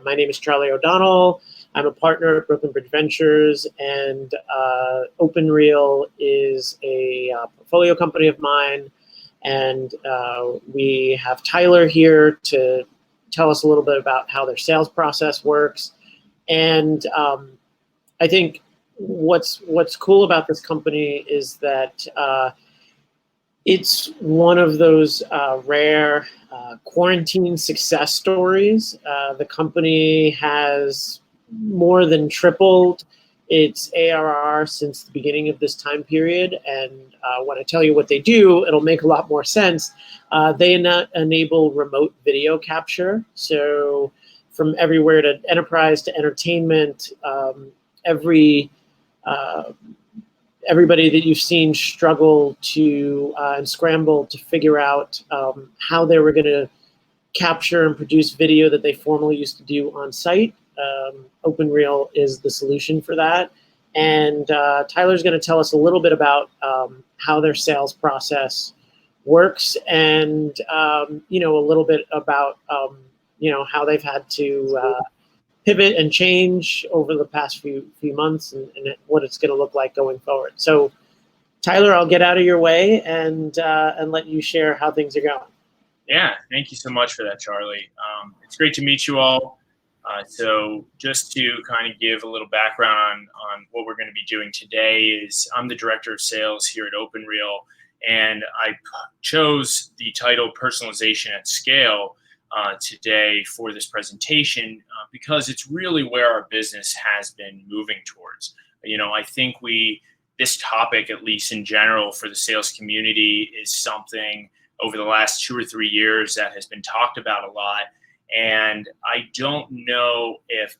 My name is Charlie O'Donnell. I'm a partner at Brooklyn Bridge Ventures, and OpenReel is a portfolio company of mine. And we have Tyler here to tell us a little bit about how their sales process works. And I think what's cool about this company is that it's one of those rare quarantine success stories. The company has more than tripled its ARR since the beginning of this time period. And when I tell you what they do, it'll make a lot more sense. They enable remote video capture. So from everywhere to enterprise to entertainment, everybody that you've seen struggle to and scramble to figure out how they were going to capture and produce video that they formerly used to do on site. OpenReel is the solution for that. And Tyler's going to tell us a little bit about how their sales process works and, a little bit about, how they've had to pivot and change over the past few months and what it's going to look like going forward. So, Tyler, I'll get out of your way and let you share how things are going. Yeah, thank you so much for that, Charlie. It's great to meet you all. So just to kind of give a little background on what we're going to be doing today is I'm the director of sales here at OpenReel, and I chose the title Personalization at Scale today for this presentation because it's really where our business has been moving towards. I think this topic, at least in general for the sales community, is something over the last 2 or 3 years that has been talked about a lot. And I don't know if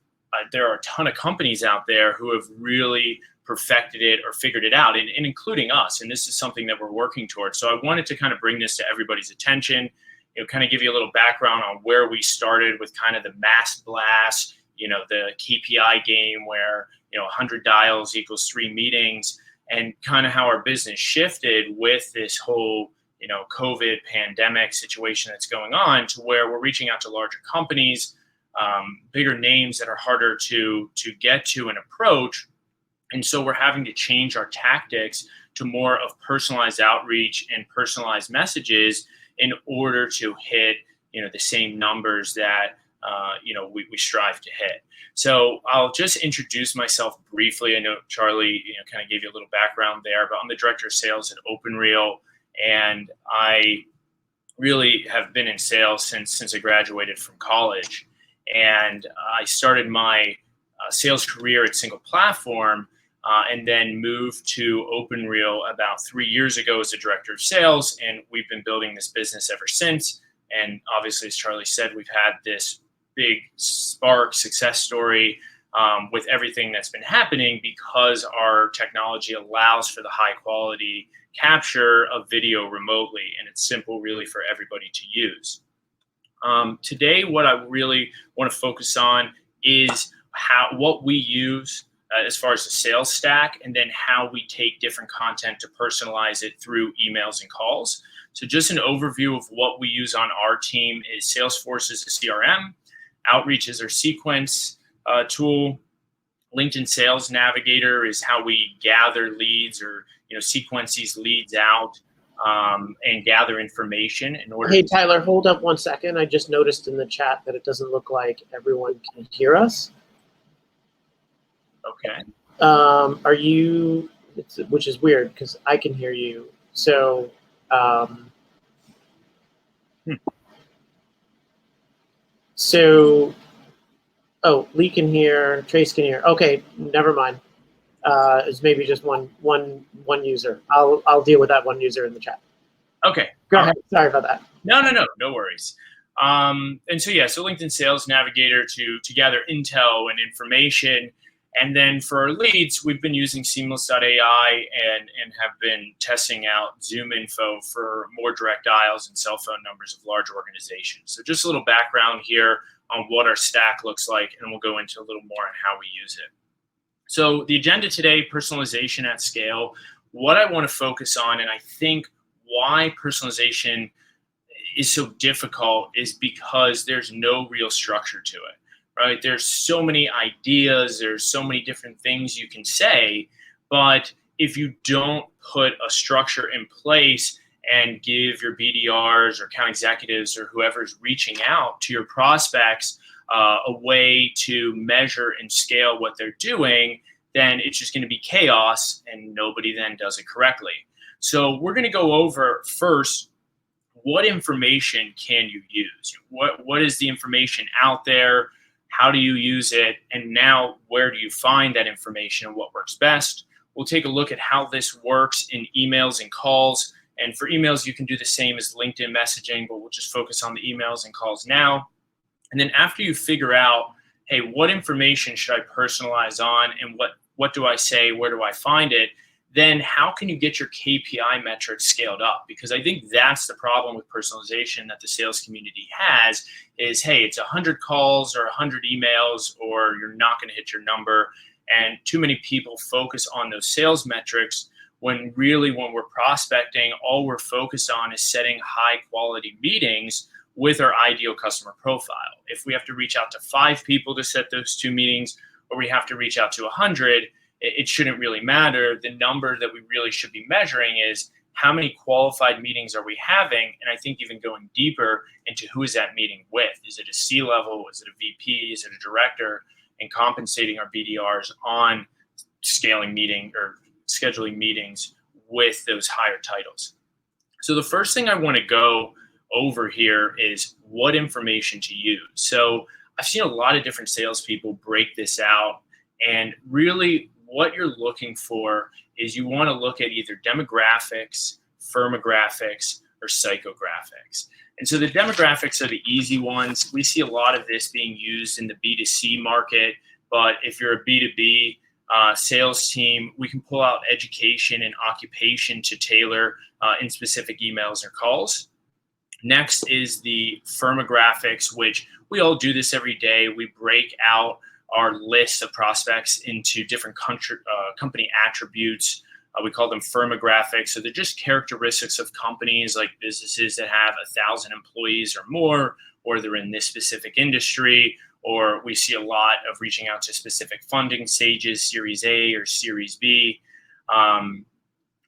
there are a ton of companies out there who have really perfected it or figured it out, and including us. And this is something that we're working towards. So I wanted to kind of bring this to everybody's attention, kind of give you a little background on where we started with kind of the mass blast, the KPI game where, 100 dials equals 3 meetings, and kind of how our business shifted with this whole COVID pandemic situation that's going on, to where we're reaching out to larger companies, bigger names that are harder to get to and approach. And so we're having to change our tactics to more of personalized outreach and personalized messages in order to hit, the same numbers that, we strive to hit. So I'll just introduce myself briefly. I know Charlie, kind of gave you a little background there, but I'm the director of sales at OpenReel. And I really have been in sales since I graduated from college. And I started my sales career at Single Platform and then moved to OpenReel about 3 years ago as a director of sales. And we've been building this business ever since. And obviously, as Charlie said, we've had this big spark success story with everything that's been happening because our technology allows for the high quality capture of video remotely, and it's simple really for everybody to use. Today, what I really want to focus on is what we use as far as the sales stack, and then how we take different content to personalize it through emails and calls. So just an overview of what we use on our team is Salesforce is a CRM, Outreach is our sequence tool, LinkedIn Sales Navigator is how we gather leads or sequence these leads out and gather information in order. Hey, Tyler, hold up 1 second. I just noticed in the chat that it doesn't look like everyone can hear us. Okay. Are you, which is weird because I can hear you. So, Lee can hear, Trace can hear. Okay, never mind. It's maybe just one user. I'll deal with that one user in the chat. Okay. Go ahead. Sorry about that. No worries. And so LinkedIn Sales Navigator to gather intel and information. And then for our leads, we've been using Seamless.ai and have been testing out Zoom info for more direct dials and cell phone numbers of large organizations. So just a little background here on what our stack looks like, and we'll go into a little more on how we use it. So the agenda today, personalization at scale. What I want to focus on, and I think why personalization is so difficult is because there's no real structure to it, right? There's so many ideas, there's so many different things you can say, but if you don't put a structure in place and give your BDRs or account executives or whoever's reaching out to your prospects a way to measure and scale what they're doing, then it's just going to be chaos and nobody then does it correctly. So we're going to go over first, what information can you use? What is the information out there? How do you use it? And now where do you find that information and what works best? We'll take a look at how this works in emails and calls. And for emails, you can do the same as LinkedIn messaging, but we'll just focus on the emails and calls now. And then after you figure out, hey, what information should I personalize on and what do I say, where do I find it? Then how can you get your KPI metrics scaled up? Because I think that's the problem with personalization that the sales community has is, hey, it's 100 calls or 100 emails or you're not going to hit your number. And too many people focus on those sales metrics when really when we're prospecting, all we're focused on is setting high quality meetings with our ideal customer profile. If we have to reach out to 5 people to set those 2 meetings, or we have to reach out to 100, it shouldn't really matter. The number that we really should be measuring is how many qualified meetings are we having? And I think even going deeper into who is that meeting with? Is it a C-level? Is it a VP? Is it a director? And compensating our BDRs on scaling meeting or scheduling meetings with those higher titles. So the first thing I want to go over here is what information to use. So I've seen a lot of different salespeople break this out, and really what you're looking for is you want to look at either demographics, firmographics, or psychographics. And so the demographics are the easy ones. We see a lot of this being used in the B2C market, but if you're a B2B sales team, we can pull out education and occupation to tailor in specific emails or calls. Next is the firmographics, which we all do this every day. We break out our list of prospects into different company attributes. We call them firmographics. So they're just characteristics of companies, like businesses that have 1,000 employees or more, or they're in this specific industry, or we see a lot of reaching out to specific funding stages, Series A or Series B.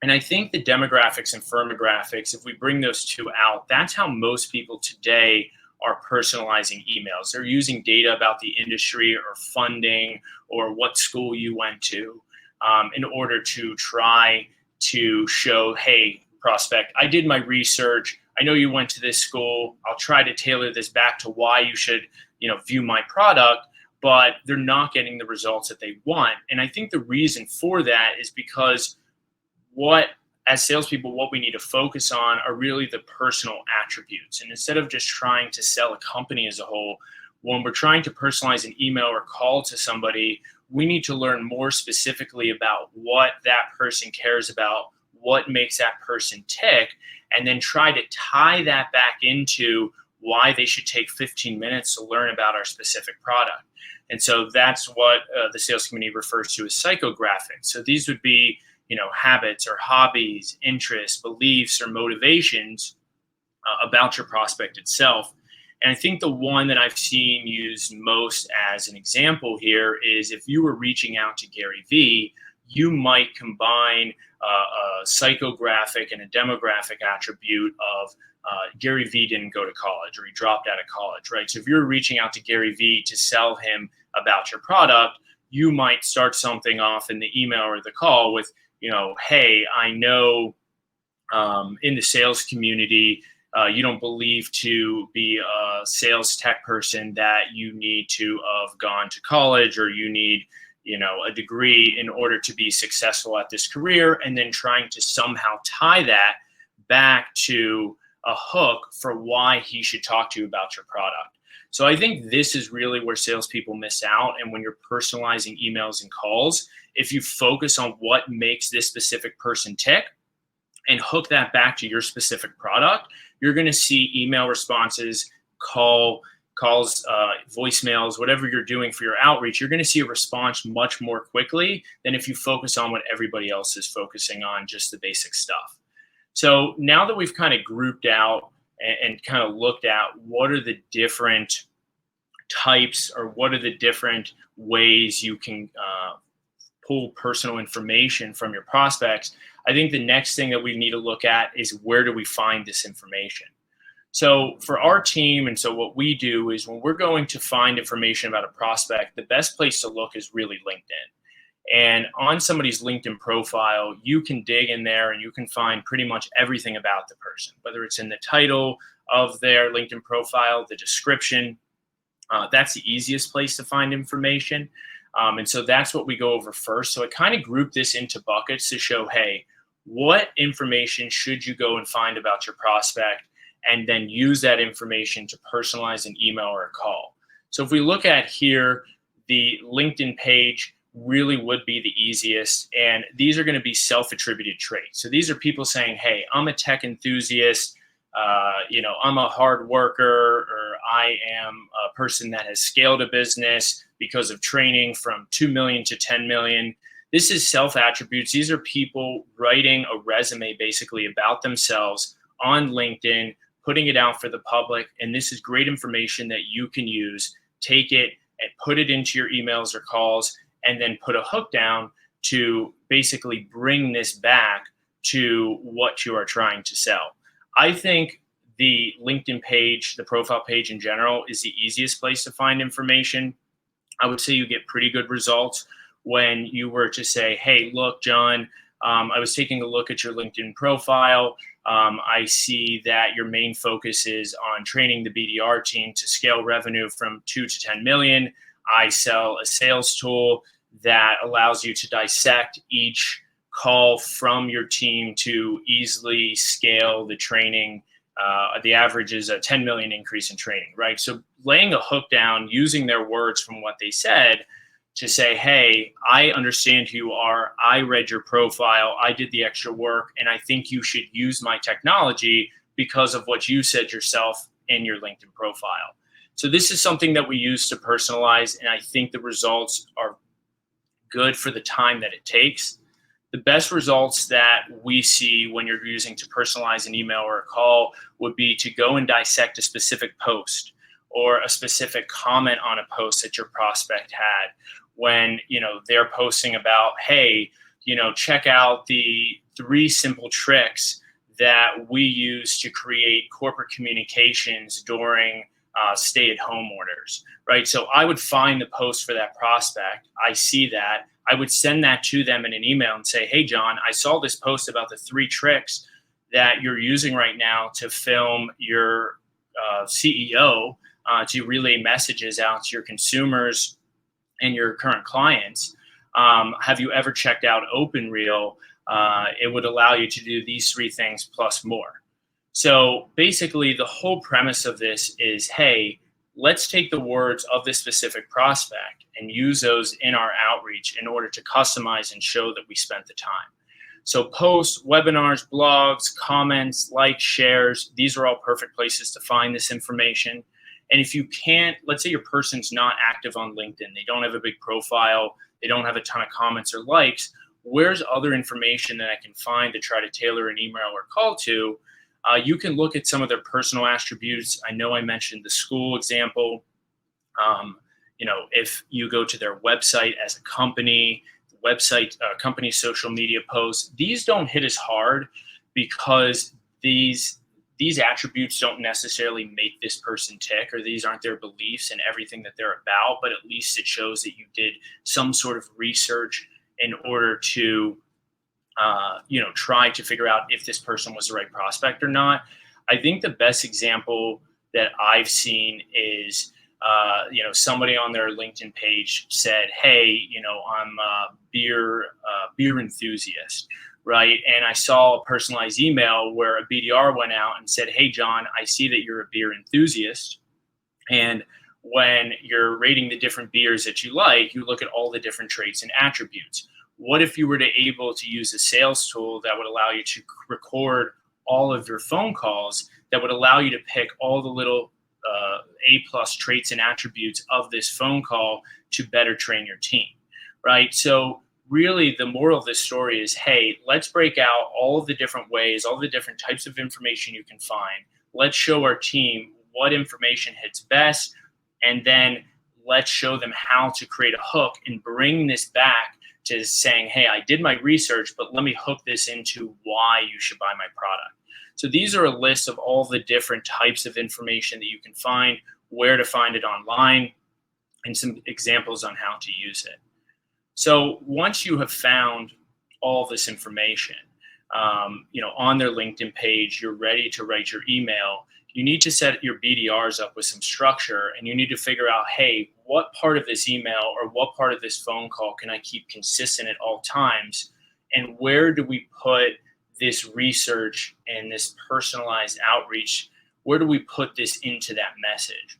And I think the demographics and firmographics, if we bring those two out, that's how most people today are personalizing emails. They're using data about the industry or funding or what school you went to in order to try to show, hey, prospect, I did my research. I know you went to this school. I'll try to tailor this back to why you should, view my product, but they're not getting the results that they want. And I think the reason for that is because as salespeople, what we need to focus on are really the personal attributes. And instead of just trying to sell a company as a whole, when we're trying to personalize an email or call to somebody, we need to learn more specifically about what that person cares about, what makes that person tick, and then try to tie that back into why they should take 15 minutes to learn about our specific product. And so that's what the sales community refers to as psychographic. So these would be habits or hobbies, interests, beliefs, or motivations about your prospect itself. And I think the one that I've seen used most as an example here is if you were reaching out to Gary Vee, you might combine a psychographic and a demographic attribute of Gary Vee didn't go to college or he dropped out of college, right? So if you're reaching out to Gary Vee to sell him about your product, you might start something off in the email or the call with, hey, I know in the sales community, you don't believe to be a sales tech person that you need to have gone to college or you need, a degree in order to be successful at this career, and then trying to somehow tie that back to a hook for why he should talk to you about your product. So I think this is really where salespeople miss out. And when you're personalizing emails and calls, if you focus on what makes this specific person tick and hook that back to your specific product, you're going to see email responses, calls, voicemails, whatever you're doing for your outreach, you're going to see a response much more quickly than if you focus on what everybody else is focusing on, just the basic stuff. So now that we've kind of grouped out and kind of looked at what are the different types, or what are the different ways you can pull personal information from your prospects, I think the next thing that we need to look at is, where do we find this information? So for our team, and so what we do is, when we're going to find information about a prospect, the best place to look is really LinkedIn. And on somebody's LinkedIn profile, you can dig in there and you can find pretty much everything about the person, whether it's in the title of their LinkedIn profile, the description. That's the easiest place to find information. And so that's what we go over first. So I kind of group this into buckets to show, hey, what information should you go and find about your prospect, and then use that information to personalize an email or a call. So if we look at here, the LinkedIn page really would be the easiest. And these are going to be self-attributed traits. So these are people saying, hey, I'm a tech enthusiast. I'm a hard worker, or I am a person that has scaled a business because of training from 2 million to 10 million. This is self-attributes. These are people writing a resume basically about themselves on LinkedIn, putting it out for the public. And this is great information that you can use, take it and put it into your emails or calls, and then put a hook down to basically bring this back to what you are trying to sell. I think the LinkedIn page, the profile page in general, is the easiest place to find information. I would say you get pretty good results when you were to say, hey, look, John, I was taking a look at your LinkedIn profile. I see that your main focus is on training the BDR team to scale revenue from 2 to 10 million. I sell a sales tool that allows you to dissect each call from your team to easily scale the training. The average is a 10 million increase in training, right? So laying a hook down, using their words from what they said to say, hey, I understand who you are. I read your profile. I did the extra work, and I think you should use my technology because of what you said yourself in your LinkedIn profile. So this is something that we use to personalize, and I think the results are good for the time that it takes. The best results that we see when you're using to personalize an email or a call would be to go and dissect a specific post or a specific comment on a post that your prospect had, when they're posting about, hey, check out the 3 simple tricks that we use to create corporate communications during stay-at-home orders, right? So I would find the post for that prospect. I see that. I would send that to them in an email and say, hey, John, I saw this post about the 3 tricks that you're using right now to film your CEO to relay messages out to your consumers and your current clients. Have you ever checked out OpenReel? It would allow you to do these 3 things plus more. So basically, the whole premise of this is, hey, let's take the words of this specific prospect and use those in our outreach in order to customize and show that we spent the time. So posts, webinars, blogs, comments, likes, shares, these are all perfect places to find this information. And if you can't, let's say your person's not active on LinkedIn, they don't have a big profile, they don't have a ton of comments or likes, where's other information that I can find to try to tailor an email or call to? You can look at some of their personal attributes. I know I mentioned the school example. If you go to their website as a company, company social media posts, these don't hit as hard because these attributes don't necessarily make this person tick, or these aren't their beliefs and everything that they're about, but at least it shows that you did some sort of research in order to try to figure out if this person was the right prospect or not. I think the best example that I've seen is, somebody on their LinkedIn page said, hey, I'm a beer enthusiast, right? And I saw a personalized email where a BDR went out and said, hey, John, I see that you're a beer enthusiast. And when you're rating the different beers that you like, you look at all the different traits and attributes. What if you were able to use a sales tool that would allow you to record all of your phone calls, that would allow you to pick all the little A+ traits and attributes of this phone call to better train your team, right? So really the moral of this story is, hey, let's break out all of the different ways, all the different types of information you can find. let's show our team what information hits best, and then let's show them how to create a hook and bring this back to saying, hey, I did my research, but let me hook this into why you should buy my product. So these are a list of all the different types of information that you can find, where to find it online, and some examples on how to use it. So once you have found all this information, on their LinkedIn page, you're ready to write your email. You need to set your BDRs up with some structure, and you need to figure out, hey, what part of this email or what part of this phone call can I keep consistent at all times? And where do we put this research and this personalized outreach? Where do we put this into that message?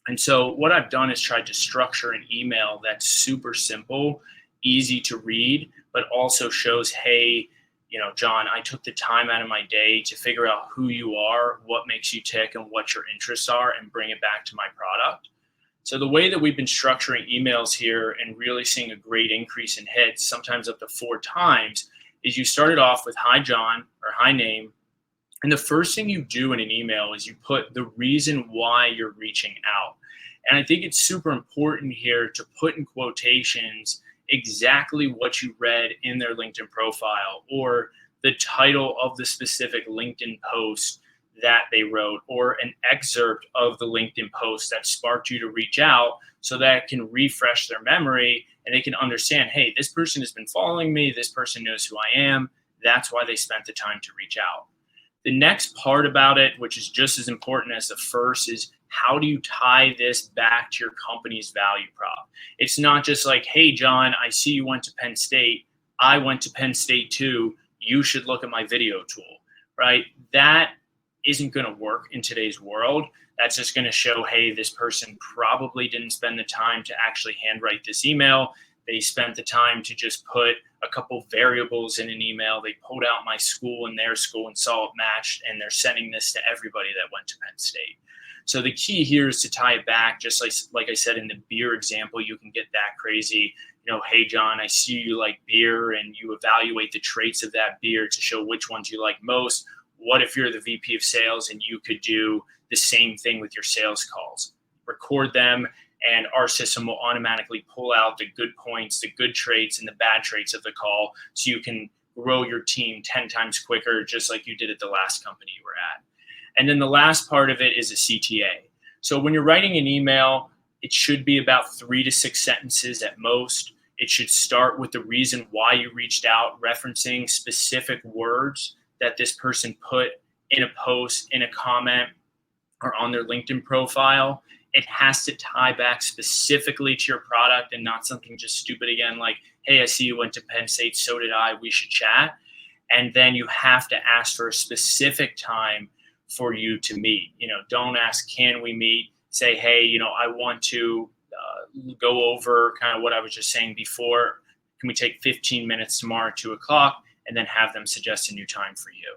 And so what I've done is tried to structure an email that's super simple, easy to read, but also shows, hey, John, I took the time out of my day to figure out who you are, what makes you tick, and what your interests are, and bring it back to my product. So the way that we've been structuring emails here and really seeing a great increase in hits, sometimes up to 4 times, is you started off with hi, John, or hi, name. And the first thing you do in an email is you put the reason why you're reaching out. And I think it's super important here to put in quotations exactly what you read in their LinkedIn profile, or the title of the specific LinkedIn post that they wrote, or an excerpt of the LinkedIn post that sparked you to reach out, so that it can refresh their memory and they can understand, hey, this person has been following me, this person knows who I am, that's why they spent the time to reach out. The next part about it, which is just as important as the first, is how do you tie this back to your company's value prop? It's not just like, hey, John, I see you went to Penn State. I went to Penn State too. You should look at my video tool, right? That isn't going to work in today's world. That's just going to show, hey, this person probably didn't spend the time to actually handwrite this email. They spent the time to just put a couple variables in an email. They pulled out my school and their school and saw it matched, and they're sending this to everybody that went to Penn State. So the key here is to tie it back, just like I said in the beer example. You can get that crazy. Hey, John, I see you like beer, and you evaluate the traits of that beer to show which ones you like most. What if you're the VP of sales and you could do the same thing with your sales calls? Record them, and our system will automatically pull out the good points, the good traits, and the bad traits of the call, so you can grow your team 10 times quicker, just like you did at the last company you were at. And then the last part of it is a CTA. So when you're writing an email, it should be about 3 to 6 sentences at most. It should start with the reason why you reached out, referencing specific words that this person put in a post, in a comment, or on their LinkedIn profile. It has to tie back specifically to your product and not something just stupid again, like, hey, I see you went to Penn State, so did I, we should chat. And then you have to ask for a specific time for you to meet. Don't ask, can we meet? Say, hey, I want to go over kind of what I was just saying before. Can we take 15 minutes tomorrow at 2:00, and then have them suggest a new time for you?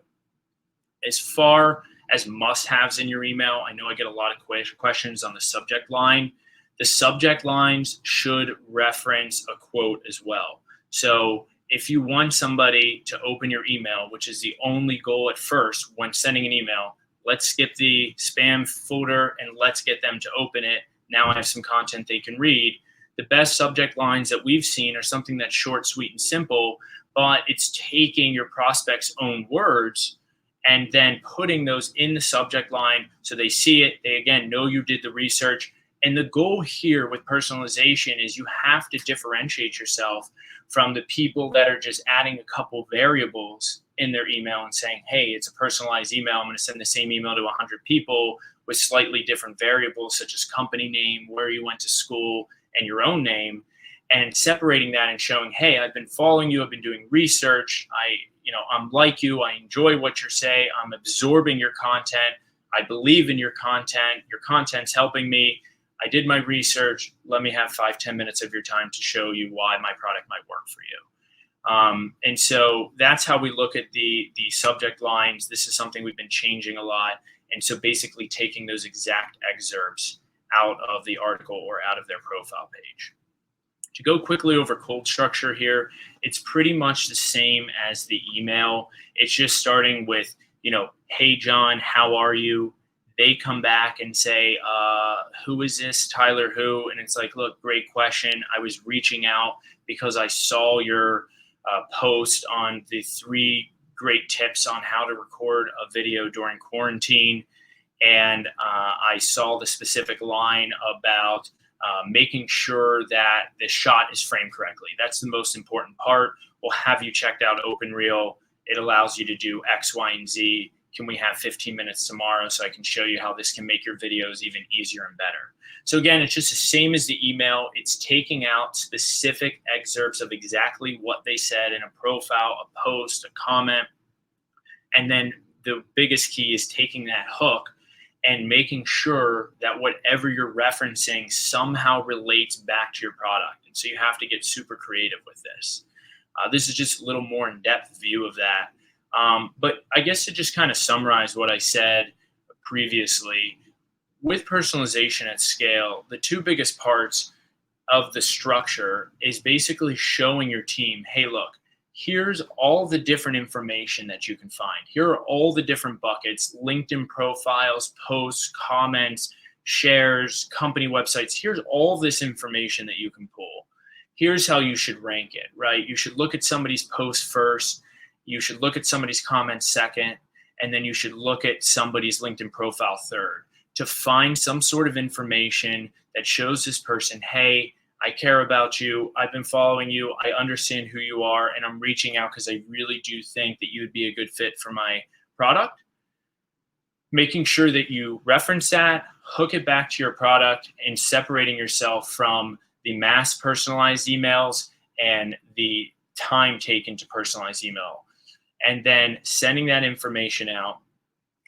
As far as must-haves in your email, I know I get a lot of questions on the subject line. The subject lines should reference a quote as well. So if you want somebody to open your email, which is the only goal at first when sending an email, let's skip the spam folder and let's get them to open it. Now I have some content they can read. The best subject lines that we've seen are something that's short, sweet, and simple, but it's taking your prospect's own words and then putting those in the subject line so they see it. They, again, know you did the research. And the goal here with personalization is you have to differentiate yourself from the people that are just adding a couple variables in their email and saying, hey, it's a personalized email. I'm going to send the same email to 100 people with slightly different variables, such as company name, where you went to school, and your own name, and separating that and showing, hey, I've been following you. I've been doing research. I'm like you. I enjoy what you're saying. I'm absorbing your content. I believe in your content. Your content's helping me. I did my research. Let me have 5-10 minutes of your time to show you why my product might work for you. And so that's how we look at the subject lines. This is something we've been changing a lot. And so basically taking those exact excerpts out of the article or out of their profile page. To go quickly over cold structure here, it's pretty much the same as the email. It's just starting with hey, John, how are you? They come back and say, who is this, Tyler who? And it's like, look, great question. I was reaching out because I saw your post on the 3 great tips on how to record a video during quarantine. And I saw the specific line about making sure that the shot is framed correctly. That's the most important part. We'll have you checked out OpenReel. It allows you to do X, Y, and Z. Can we have 15 minutes tomorrow so I can show you how this can make your videos even easier and better? So again, it's just the same as the email. It's taking out specific excerpts of exactly what they said in a profile, a post, a comment. And then the biggest key is taking that hook and making sure that whatever you're referencing somehow relates back to your product. And so you have to get super creative with this. This is just a little more in-depth view of that. But I guess to just kind of summarize what I said previously, with personalization at scale, the 2 biggest parts of the structure is basically showing your team, hey, look, here's all the different information that you can find. Here are all the different buckets, LinkedIn profiles, posts, comments, shares, company websites. Here's all this information that you can pull. Here's how you should rank it, right? You should look at somebody's post first. You should look at somebody's comments second. And then you should look at somebody's LinkedIn profile third to find some sort of information that shows this person, hey, I care about you. I've been following you. I understand who you are. And I'm reaching out because I really do think that you would be a good fit for my product. Making sure that you reference that, hook it back to your product, and separating yourself from the mass personalized emails and the time taken to personalize email. And then sending that information out,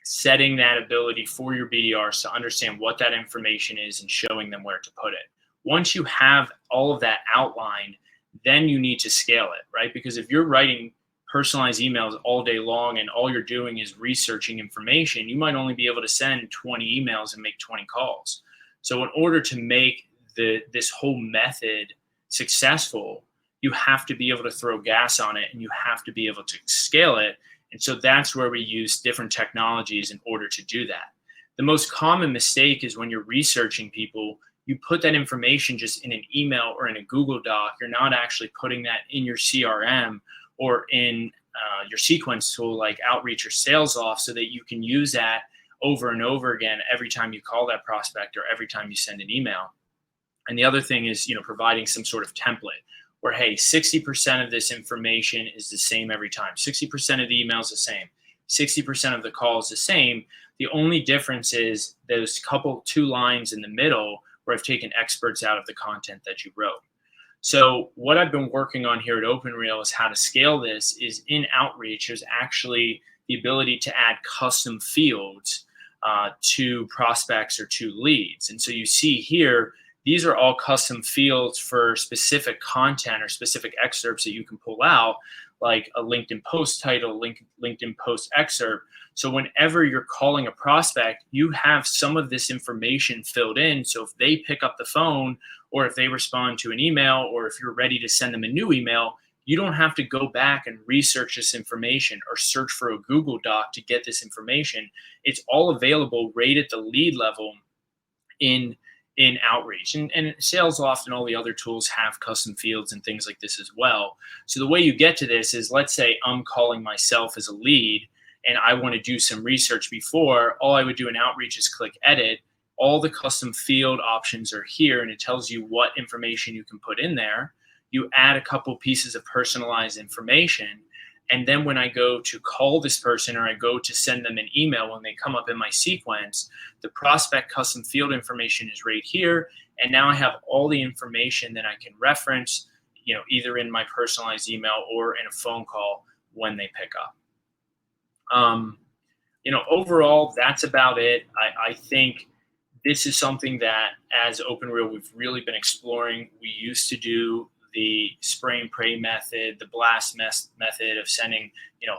setting that ability for your BDRs to understand what that information is and showing them where to put it. Once you have all of that outlined, then you need to scale it, right? Because if you're writing personalized emails all day long and all you're doing is researching information, you might only be able to send 20 emails and make 20 calls. So in order to make this whole method successful, you have to be able to throw gas on it and you have to be able to scale it. And so that's where we use different technologies in order to do that. The most common mistake is when you're researching people, you put that information just in an email or in a Google Doc. You're not actually putting that in your CRM or in your sequence tool like Outreach or Sales Off so that you can use that over and over again every time you call that prospect or every time you send an email. And the other thing is, providing some sort of template where, hey, 60% of this information is the same every time. 60% of the emails the same. 60% of the calls the same. The only difference is those 2 lines in the middle where I've taken experts out of the content that you wrote. So what I've been working on here at OpenReel is how to scale this. Is in Outreach, there's actually the ability to add custom fields to prospects or to leads. And so you see here, these are all custom fields for specific content or specific excerpts that you can pull out, like a LinkedIn post title, LinkedIn post excerpt. So whenever you're calling a prospect, you have some of this information filled in. So if they pick up the phone or if they respond to an email or if you're ready to send them a new email, you don't have to go back and research this information or search for a Google Doc to get this information. It's all available right at the lead level in Outreach. And Sales Loft and all the other tools have custom fields and things like this as well. So the way you get to this is, let's say I'm calling myself as a lead and I want to do some research before. All I would do in Outreach is click edit. All the custom field options are here and it tells you what information you can put in there. You add a couple pieces of personalized information. And then when I go to call this person or I go to send them an email, when they come up in my sequence, the prospect custom field information is right here. And now I have all the information that I can reference, either in my personalized email or in a phone call when they pick up. Overall, that's about it. I think this is something that as OpenReel, we've really been exploring. We used to do the spray and pray method, the blast method of sending,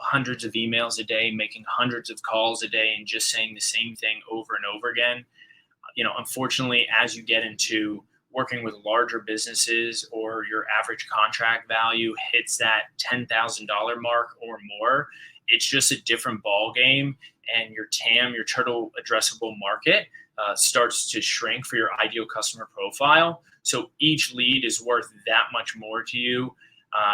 hundreds of emails a day, making hundreds of calls a day, and just saying the same thing over and over again. Unfortunately, as you get into working with larger businesses or your average contract value hits that $10,000 mark or more, it's just a different ball game, and your TAM, your total addressable market, starts to shrink for your ideal customer profile. So each lead is worth that much more to you.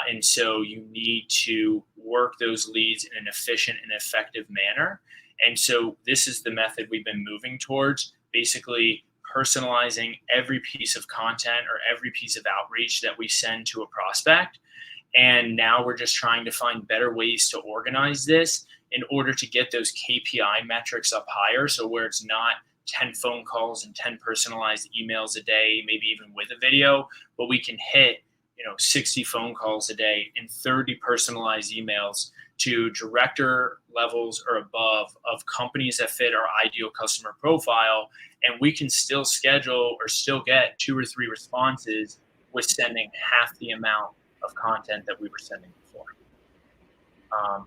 And so you need to work those leads in an efficient and effective manner. And so this is the method we've been moving towards, basically personalizing every piece of content or every piece of outreach that we send to a prospect. And now we're just trying to find better ways to organize this in order to get those KPI metrics up higher. So where it's not 10 phone calls and 10 personalized emails a day, maybe even with a video, but we can hit 60 phone calls a day and 30 personalized emails to director levels or above of companies that fit our ideal customer profile. And we can still schedule or still get 2 or 3 responses with sending half the amount of content that we were sending before.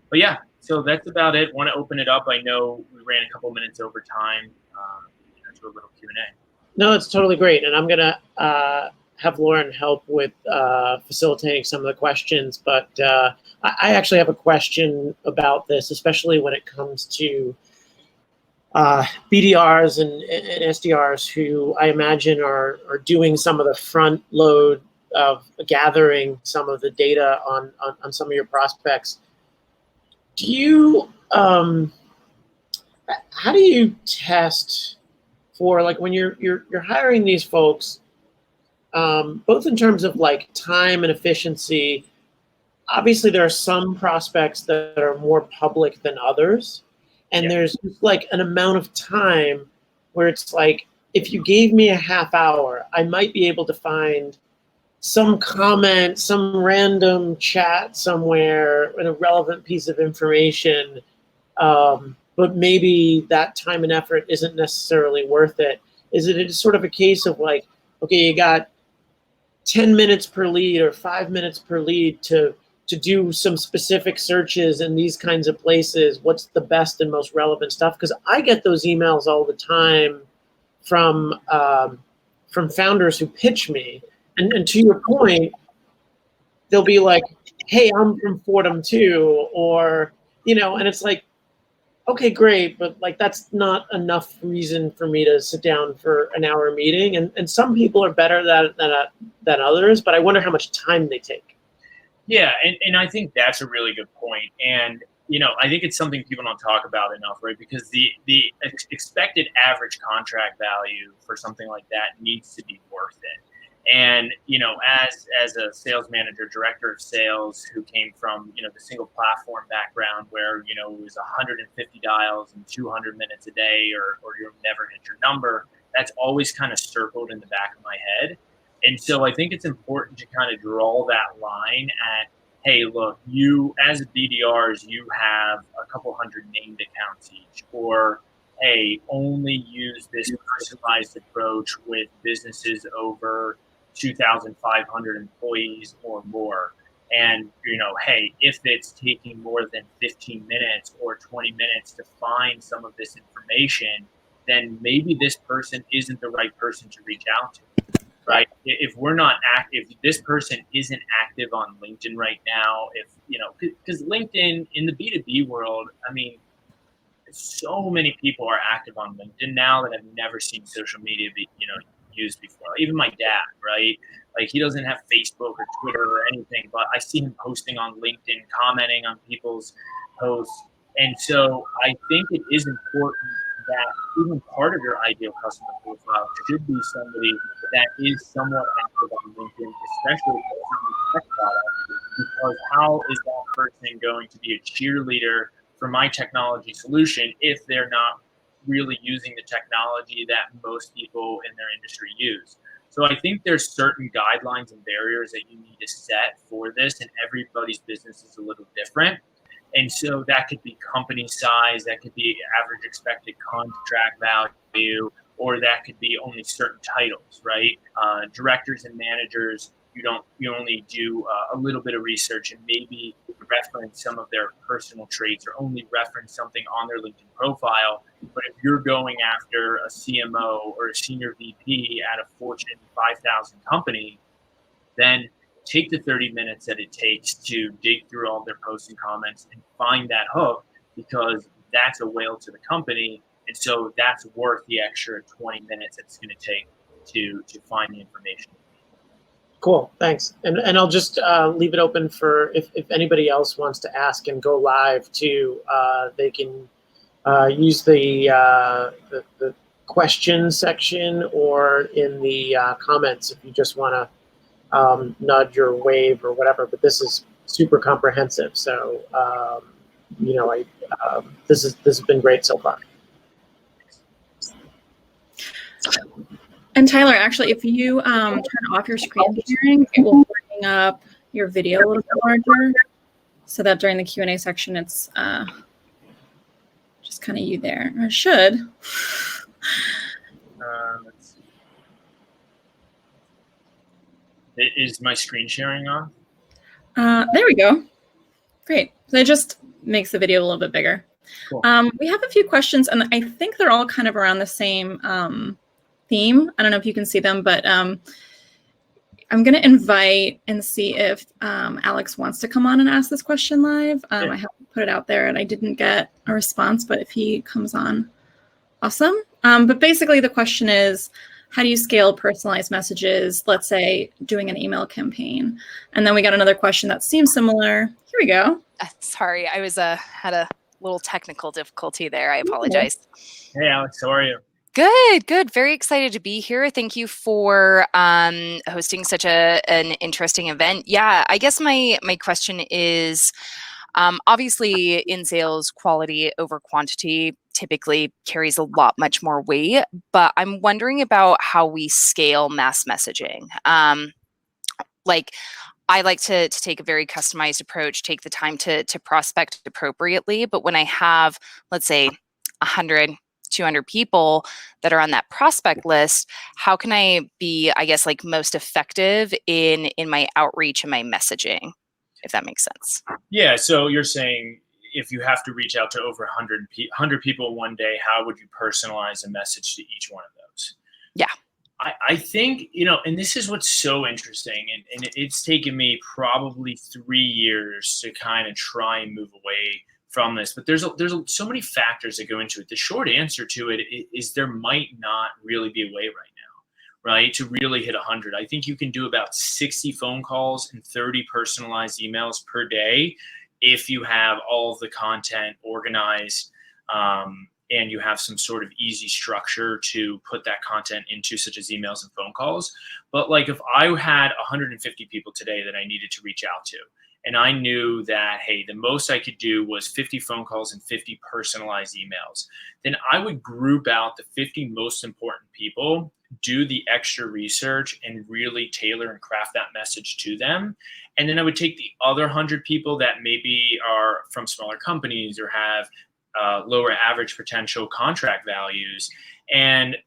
But yeah, so that's about it. Want to open it up. I know we ran a couple minutes over time to a little Q&A. No, it's totally great. And I'm going to have Lauren help with facilitating some of the questions. But I actually have a question about this, especially when it comes to BDRs and SDRs who I imagine are doing some of the front load of gathering some of the data on some of your prospects. Do you, how do you test for, like, when you're hiring these folks, both in terms of like time and efficiency? Obviously there are some prospects that are more public than others. And there's like an amount of time where it's like, if you gave me a half hour, I might be able to find some comment, some random chat somewhere, an irrelevant piece of information, but maybe that time and effort isn't necessarily worth it. Is it sort of a case of like, okay, you got 10 minutes per lead or 5 minutes per lead to do some specific searches in these kinds of places? What's the best and most relevant stuff? Because I get those emails all the time from founders who pitch me. And to your point, they'll be like, hey, I'm from Fordham too, or, and it's like, okay, great, but like that's not enough reason for me to sit down for an hour meeting. And some people are better than others, but I wonder how much time they take. Yeah, and I think that's a really good point. And I think it's something people don't talk about enough, right? Because the expected average contract value for something like that needs to be worth it. And as a sales manager, director of sales, who came from the single platform background where it was 150 dials and 200 minutes a day, or you'll never hit your number, that's always kind of circled in the back of my head. And so I think it's important to kind of draw that line at, hey, look, you as BDRs, you have a couple hundred named accounts each, or hey, only use this personalized approach with businesses over 2,500 employees or more. And, hey, if it's taking more than 15 minutes or 20 minutes to find some of this information, then maybe this person isn't the right person to reach out to, right? If we're not active, if this person isn't active on LinkedIn right now, because LinkedIn in the B2B world, I mean, so many people are active on LinkedIn now that I've never seen social media be, used before. Even my dad, right? Like, he doesn't have Facebook or Twitter or anything, but I see him posting on LinkedIn, commenting on people's posts. And so I think it is important that even part of your ideal customer profile should be somebody that is somewhat active on LinkedIn, especially for tech products, because how is that person going to be a cheerleader for my technology solution if they're not really using the technology that most people in their industry use? So I think there's certain guidelines and barriers that you need to set for this, and everybody's business is a little different. And so that could be company size, that could be average expected contract value, or that could be only certain titles, right? Directors and managers, you only do a little bit of research and maybe reference some of their personal traits or only reference something on their LinkedIn profile. But if you're going after a CMO or a senior VP at a Fortune 5,000 company, then take the 30 minutes that it takes to dig through all their posts and comments and find that hook, because that's a whale to the company. And so that's worth the extra 20 minutes it's going to take to find the information. Cool, thanks. And I'll just leave it open for if anybody else wants to ask and go live too. They can use the question section or in the comments if you just want to nudge or wave or whatever. But this is super comprehensive, so this has been great so far. And Tyler, actually, if you turn off your screen sharing, it will bring up your video a little bit larger, so that during the Q&A section, it's just kind of you there. Or it should. Let's see. Is my screen sharing on? There we go. Great. So it just makes the video a little bit bigger. Cool. We have a few questions, and I think they're all kind of around the same theme. I don't know if you can see them, but I'm going to invite and see if Alex wants to come on and ask this question live. I haven't put it out there, and I didn't get a response, but if he comes on, awesome. But basically the question is, how do you scale personalized messages, let's say doing an email campaign? And then we got another question that seems similar. Here we go. Sorry, I was had a little technical difficulty there. I apologize. Hey, Alex, how are you? Good. Very excited to be here. Thank you for hosting such an interesting event. Yeah, I guess my question is, obviously in sales, quality over quantity typically carries a lot much more weight, but I'm wondering about how we scale mass messaging. I like to take a very customized approach, take the time to prospect appropriately. But when I have, let's say, 100, 200 people that are on that prospect list, how can I be, I guess, most effective in my outreach and my messaging, if that makes sense? Yeah. So you're saying if you have to reach out to over 100 people one day, how would you personalize a message to each one of those? Yeah. I think, and this is what's so interesting, and it's taken me probably 3 years to kind of try and move away from this, but there's so many factors that go into it. The short answer to it is there might not really be a way right now, right, to really hit 100. I think you can do about 60 phone calls and 30 personalized emails per day if you have all of the content organized, and you have some sort of easy structure to put that content into, such as emails and phone calls. But if I had 150 people today that I needed to reach out to, and I knew that, hey, the most I could do was 50 phone calls and 50 personalized emails, then I would group out the 50 most important people, do the extra research, and really tailor and craft that message to them. And then I would take the other 100 people that maybe are from smaller companies or have lower average potential contract values, and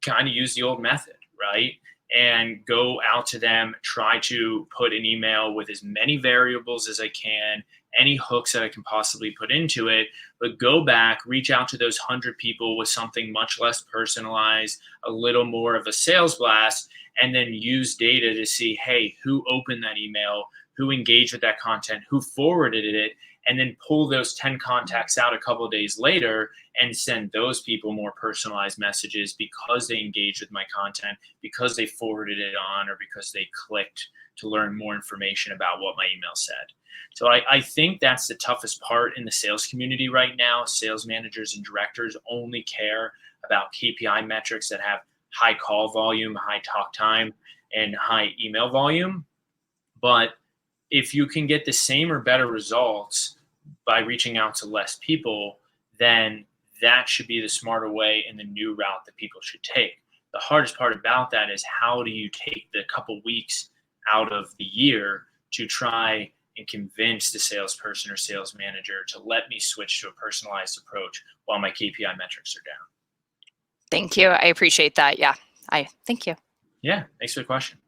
kind of use the old method, right? And go out to them, try to put an email with as many variables as I can, any hooks that I can possibly put into it, but go back, reach out to those 100 people with something much less personalized, a little more of a sales blast, and then use data to see, hey, who opened that email, who engaged with that content, who forwarded it, and then pull those 10 contacts out a couple of days later and send those people more personalized messages because they engaged with my content, because they forwarded it on, or because they clicked to learn more information about what my email said. So I think that's the toughest part in the sales community right now. Sales managers and directors only care about KPI metrics that have high call volume, high talk time, and high email volume. But if you can get the same or better results by reaching out to less people, then that should be the smarter way and the new route that people should take. The hardest part about that is, how do you take the couple weeks out of the year to try and convince the salesperson or sales manager to let me switch to a personalized approach while my KPI metrics are down? Thank you. I appreciate that. Yeah, thank you. Yeah, thanks for the question.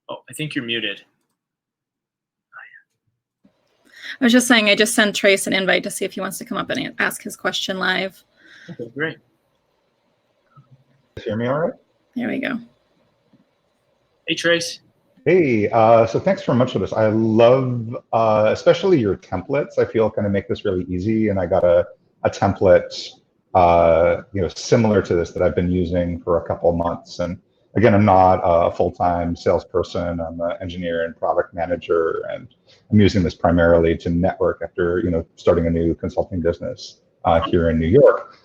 Oh, I think you're muted. I was just saying, I just sent Trace an invite to see if he wants to come up and ask his question live. Okay, great. Hear me all right? There we go. Hey, Trace. Hey, so thanks for much for this. I love, especially your templates. I feel kind of make this really easy. And I got a template, similar to this that I've been using for a couple months. And again, I'm not a full-time salesperson. I'm an engineer and product manager, and I'm using this primarily to network after, starting a new consulting business here in New York.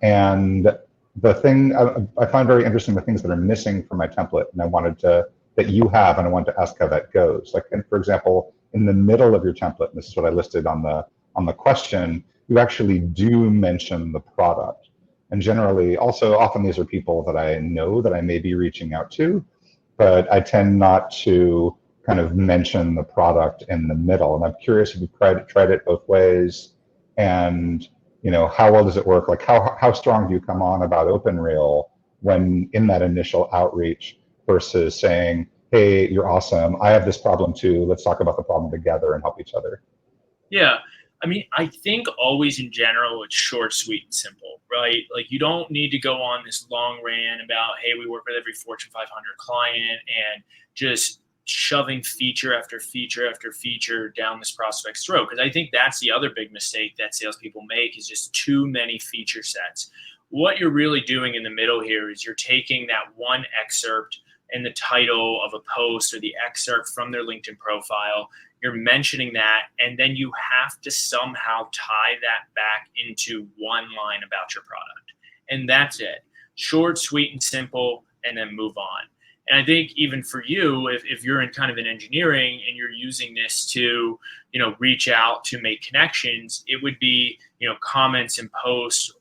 And the thing I find very interesting, the things that are missing from my template, and I wanted to, that you have, and I wanted to ask how that goes. Like, and for example, in the middle of your template, and this is what I listed on the question, you actually do mention the product. And generally, also often these are people that I know that I may be reaching out to, but I tend not to kind of mention the product in the middle. And I'm curious if you've tried it both ways, and how well does it work? Like how strong do you come on about OpenReel when in that initial outreach versus saying, hey, you're awesome, I have this problem too, let's talk about the problem together and help each other? Yeah. I mean, I think always in general, it's short, sweet, and simple, right? Like, you don't need to go on this long rant about, hey, we work with every Fortune 500 client and just shoving feature after feature after feature down this prospect's throat. Because I think that's the other big mistake that salespeople make, is just too many feature sets. What you're really doing in the middle here is you're taking that one excerpt in the title of a post or the excerpt from their LinkedIn profile, you're mentioning that, and then you have to somehow tie that back into one line about your product. And that's it. Short, sweet, and simple, and then move on. And I think even for you, if you're in kind of in engineering and you're using this to, reach out to make connections, it would be, comments and posts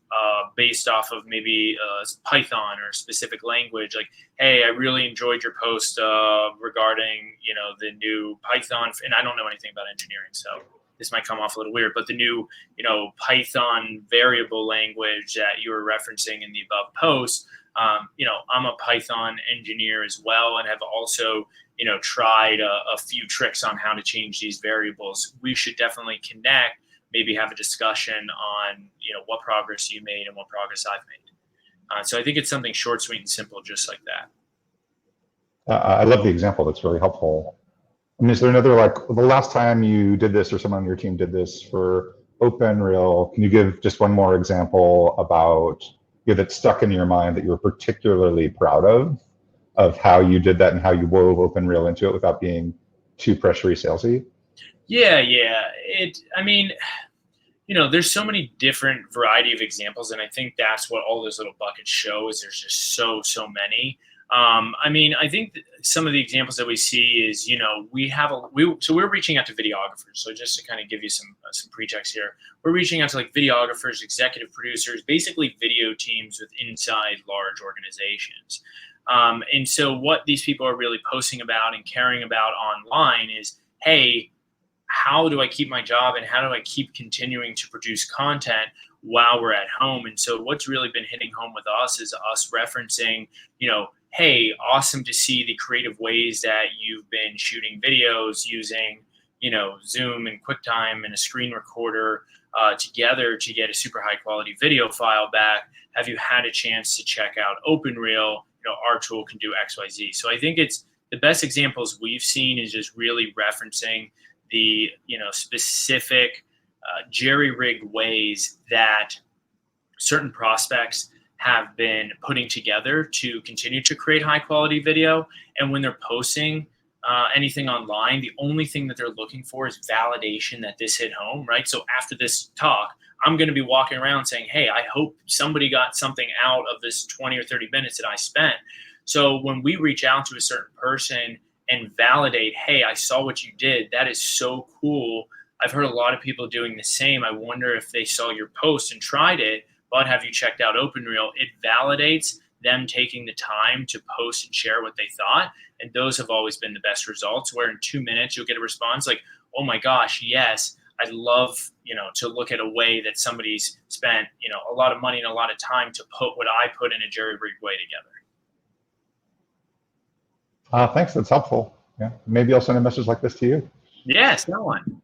based off of maybe Python or specific language. Like, hey, I really enjoyed your post regarding, the new Python, and I don't know anything about engineering, so this might come off a little weird, but the new, Python variable language that you were referencing in the above post, I'm a Python engineer as well, and have also, tried a few tricks on how to change these variables. We should definitely connect, maybe have a discussion on, what progress you made and what progress I've made. So I think it's something short, sweet, and simple, just like that. I love the example. That's really helpful. I mean, is there another, like, the last time you did this or someone on your team did this for OpenReel, can you give just one more example about that stuck in your mind that you were particularly proud of how you did that and how you wove OpenReel into it without being too pressury salesy? Yeah. There's so many different variety of examples, and I think that's what all those little buckets show, is there's just so many. I think some of the examples that we see is, we're reaching out to videographers. So just to kind of give you some pretext here, we're reaching out to like videographers, executive producers, basically video teams with inside large organizations. And so what these people are really posting about and caring about online is, hey, how do I keep my job and how do I keep continuing to produce content while we're at home? And so what's really been hitting home with us is us referencing, hey, awesome to see the creative ways that you've been shooting videos using, Zoom and QuickTime and a screen recorder together to get a super high quality video file back. Have you had a chance to check out OpenReel? Our tool can do X, Y, Z. So I think it's the best examples we've seen is just really referencing the, specific jerry-rigged ways that certain prospects have been putting together to continue to create high quality video. And when they're posting anything online, the only thing that they're looking for is validation that this hit home, right? So after this talk, I'm going to be walking around saying, hey, I hope somebody got something out of this 20 or 30 minutes that I spent. So when we reach out to a certain person and validate, hey, I saw what you did, that is so cool. I've heard a lot of people doing the same. I wonder if they saw your post and tried it, but have you checked out OpenReel? It validates them taking the time to post and share what they thought. And those have always been the best results, where in 2 minutes you'll get a response like, oh my gosh, yes, I'd love, to look at a way that somebody's spent, a lot of money and a lot of time to put what I put in a jerry-rigged way together. Thanks, that's helpful. Yeah, maybe I'll send a message like this to you. Yes, no one.